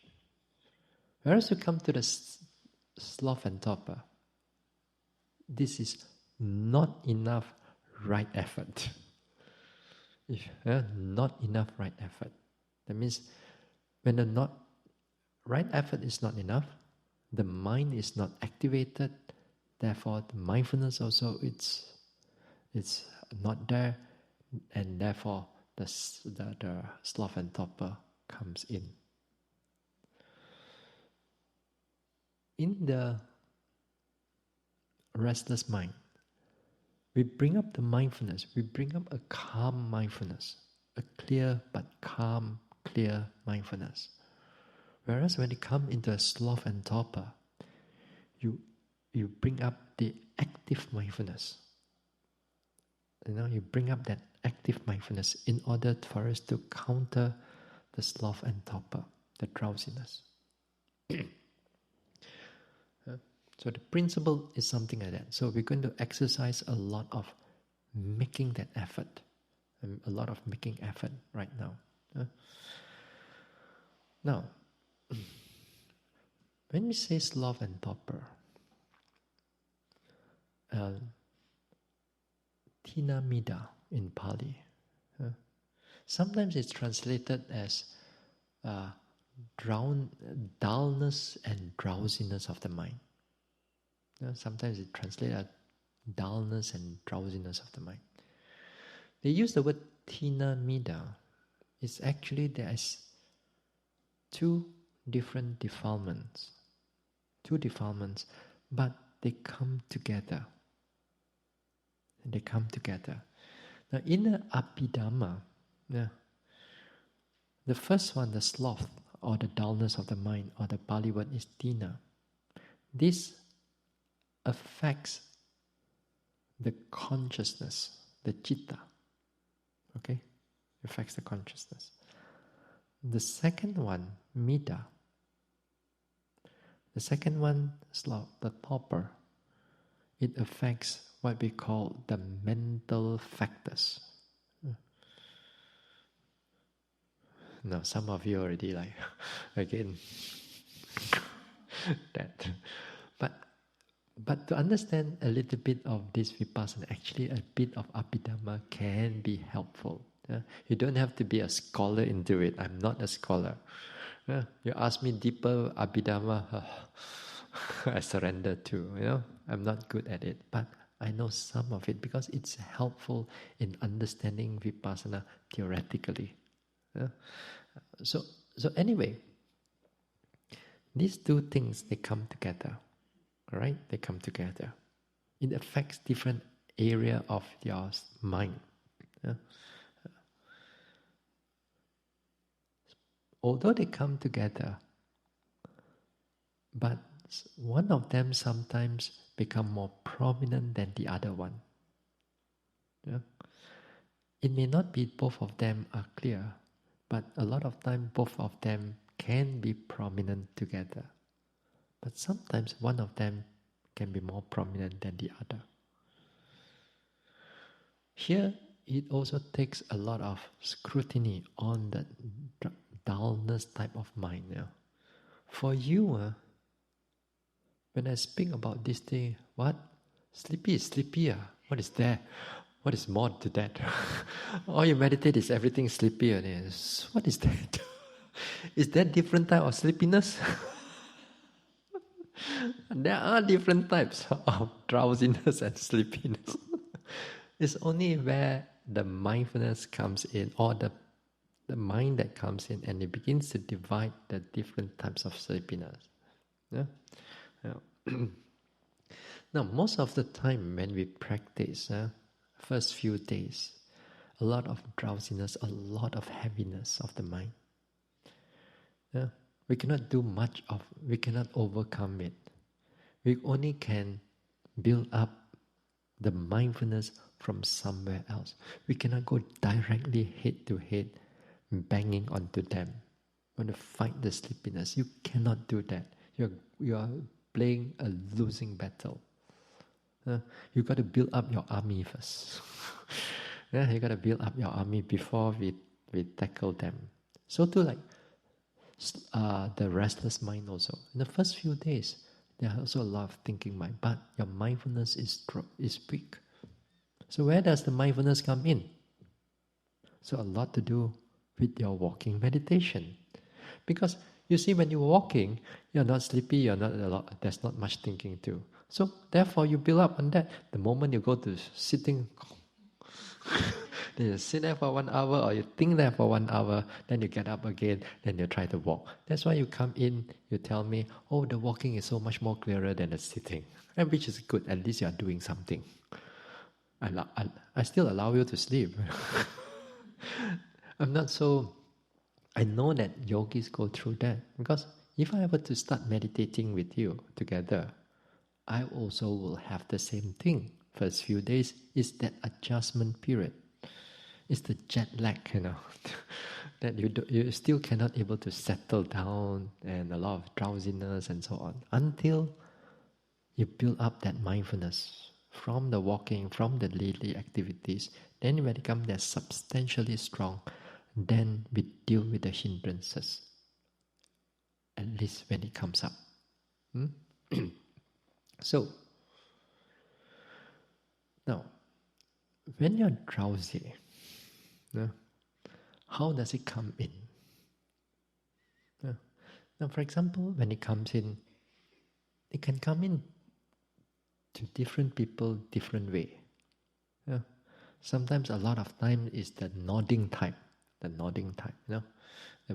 Speaker 1: Whereas you come to the sloth and topper, this is not enough right effort. Not enough right effort. That means when the right effort is not enough, the mind is not activated, therefore the mindfulness also it's not there, and therefore the sloth and topper comes in. In the restless mind, we bring up the mindfulness, we bring up a calm mindfulness, a clear but calm, clear mindfulness. Whereas when you come into a sloth and topper, you bring up the active mindfulness. You bring up that active mindfulness in order for us to counter the sloth and topper, the drowsiness. So the principle is something like that. So we're going to exercise a lot of making that effort. a lot of making effort right now. Now, when we say sloth and torpor, tina mida in Pali, sometimes it's translated as dullness and drowsiness of the mind. Sometimes it translates as dullness and drowsiness of the mind. They use the word tina mida. It's actually there is two different defilements, but they come together. They come together. Now, in the Abhidhamma, the first one, the sloth or the dullness of the mind, or the Pali word is tina. This affects the consciousness, the citta. Okay? Affects the consciousness. The second one, mida. The second one, sloth, the torpor. It affects what we call the mental factors. Now, some of you already like, again, that. But to understand a little bit of this vipassana, actually a bit of Abhidhamma can be helpful. You don't have to be a scholar into it. I'm not a scholar. You ask me deeper Abhidhamma, I surrender to. I'm not good at it, but I know some of it because it's helpful in understanding vipassana theoretically. So anyway, these two things, they come together. Right? They come together. It affects different area of your mind. Although they come together, but one of them sometimes become more prominent than the other one. It may not be both of them are clear, but a lot of time both of them can be prominent together. But sometimes one of them can be more prominent than the other. Here, it also takes a lot of scrutiny on the dullness type of mind. For you, when I speak about this thing, what? Sleepy is sleepy. What is there? What is more to that? All you meditate is everything sleepy. What is that? Is that different type of sleepiness? There are different types of drowsiness and sleepiness. It's only where the mindfulness comes in, or the mind that comes in, and it begins to divide the different types of sleepiness. Now, most of the time when we practice, first few days, a lot of drowsiness, a lot of heaviness of the mind. We cannot do much of, we cannot overcome it. We only can build up the mindfulness from somewhere else. We cannot go directly head to head, banging onto them. Want to fight the sleepiness. You cannot do that. You are playing a losing battle. You got to build up your army first. You got to build up your army before we tackle them. So too, like the restless mind also. In the first few days, there are also a lot of thinking mind, but your mindfulness is weak. So where does the mindfulness come in? So a lot to do with your walking meditation. Because you see, when you're walking, you're not sleepy, there's not much thinking too. So therefore you build up on that. The moment you go to sitting, then you sit there for 1 hour, or you think there for 1 hour, then you get up again, then you try to walk. That's why you come in, you tell me, oh, the walking is so much more clearer than the sitting. And which is good, at least you are doing something. I still allow you to sleep. I know that yogis go through that, because if I were to start meditating with you together, I also will have the same thing. First few days is that adjustment period. It's the jet lag, that you still cannot able to settle down, and a lot of drowsiness and so on, until you build up that mindfulness from the walking, from the daily activities. Then when it becomes they're substantially strong, then we deal with the hindrances, at least when it comes up. So, now, when you're drowsy, how does it come in? Now, for example, when it comes in, it can come in to different people different way. Sometimes a lot of time is the nodding type.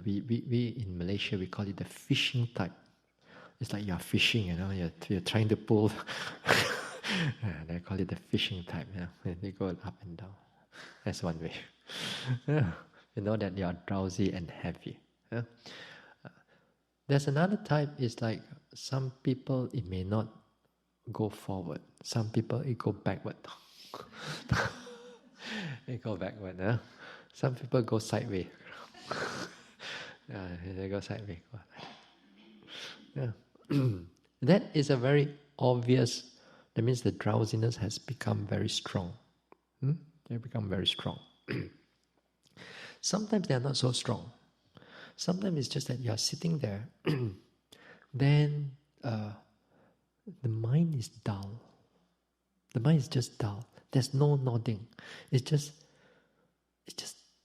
Speaker 1: We in Malaysia we call it the fishing type. It's like you're fishing, you're trying to pull. They call it the fishing type. They go up and down. That's one way. You know that you are drowsy and heavy. There's another type. Is like some people it may not go forward. Some people it go backward. It go backward. Some people go sideways. They go sideways. That is a very obvious. That means the drowsiness has become very strong. They become very strong. Sometimes they are not so strong. Sometimes it's just that you are sitting there, then the mind is dull. The mind is just dull. There's no nodding. It's just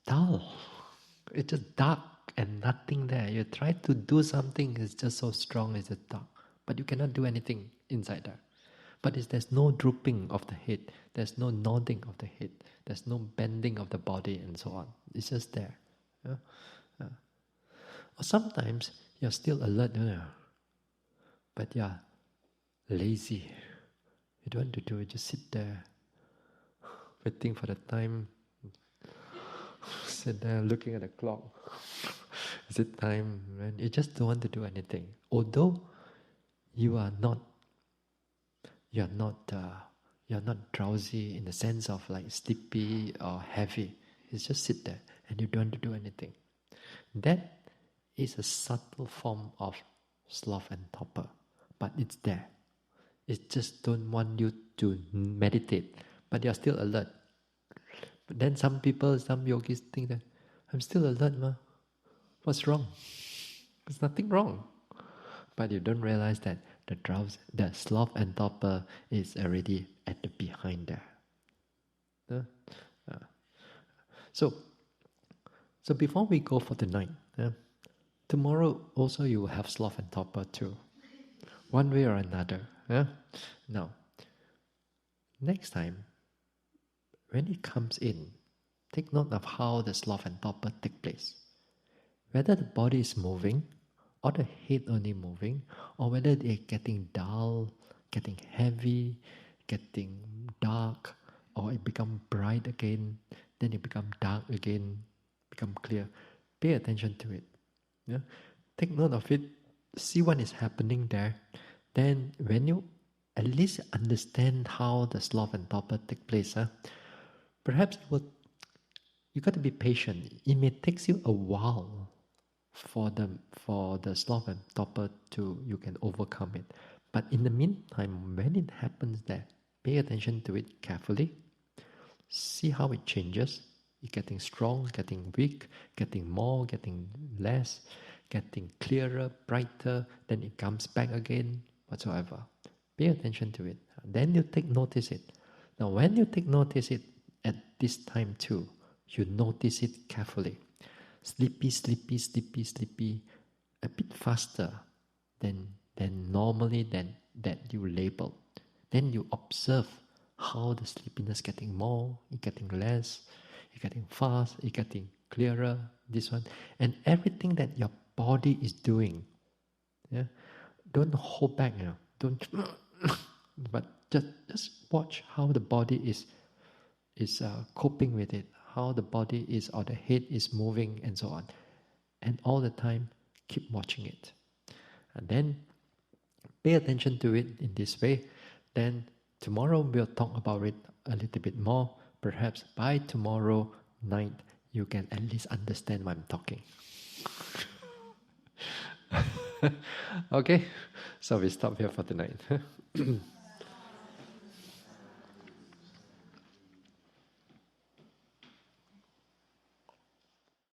Speaker 1: dull. It's just dark and nothing there. You try to do something, it's just so strong, it's just dark. But you cannot do anything inside there. But there's no drooping of the head. There's no nodding of the head. There's no bending of the body and so on. It's just there. Or sometimes you're still alert, but you're lazy. You don't want to do it, just sit there, waiting for the time. Sit there looking at the clock. Is it time? And you just don't want to do anything. Although you're not drowsy in the sense of like sleepy or heavy. It's just sit there and you don't want to do anything. That is a subtle form of sloth and torpor, but it's there. It just don't want you to meditate, but you're still alert. But then some yogis think that I'm still alert, ma. What's wrong? There's nothing wrong. But you don't realize that the sloth and torpor is already at the behind there. So before we go for the night, tomorrow also you will have sloth and torpor too, one way or another. Now, next time, when it comes in, take note of how the sloth and torpor take place. Whether the body is moving, or the head only moving, or whether they're getting dull, getting heavy, getting dark, or it become bright again, then it become dark again, become clear. Pay attention to it. Take note of it, see what is happening there. Then when you at least understand how the sloth and torpor take place, perhaps you got to be patient. It may take you a while for the sloth and torpor you can overcome it. But in the meantime, when it happens there, pay attention to it carefully. See how it changes. It's getting strong, getting weak, getting more, getting less, getting clearer, brighter, then it comes back again, whatsoever. Pay attention to it. Then you take notice it. Now when you take notice it at this time too, you notice it carefully. Sleepy, sleepy, sleepy, sleepy, a bit faster than normally that you label. Then you observe how the sleepiness getting more, it getting less, it getting fast, it getting clearer, this one. And everything that your body is doing, don't hold back, don't, but just watch how the body is coping with it, how the body is or the head is moving and so on. And all the time, keep watching it. And then pay attention to it in this way. Then tomorrow we'll talk about it a little bit more. Perhaps by tomorrow night, you can at least understand what I'm talking. Okay, so we stop here for tonight.